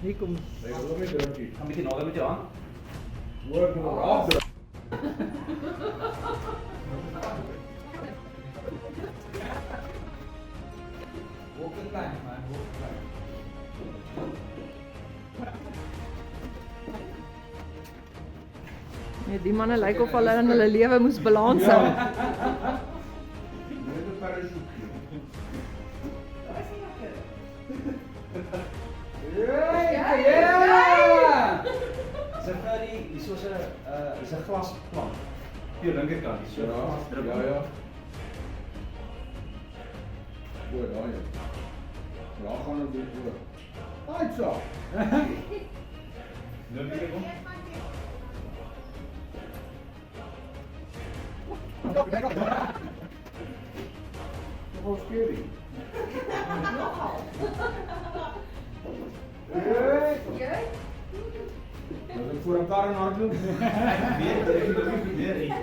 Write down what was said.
Hier kom. Jy wil hom nie drukkie. Gaan bietjie nader met jou hand. Hoor kom maar af. Hoek dit klein, man, hoek dit klein. Nee, die manne lyk of hulle in hulle lewe moes balans hou. Net 'n parachute. Ja! Dis 'n curry, dis soos 'n is 'n glasplant. Op jou linkerkant, dis so 'n glasdruk. Ja. Goed, daai. Daar gaan ons dit oor. Haai so. Nou weer kom. Hoe skeer Jy? Dat ek voor 'n kar en hardloop. Weer, weer.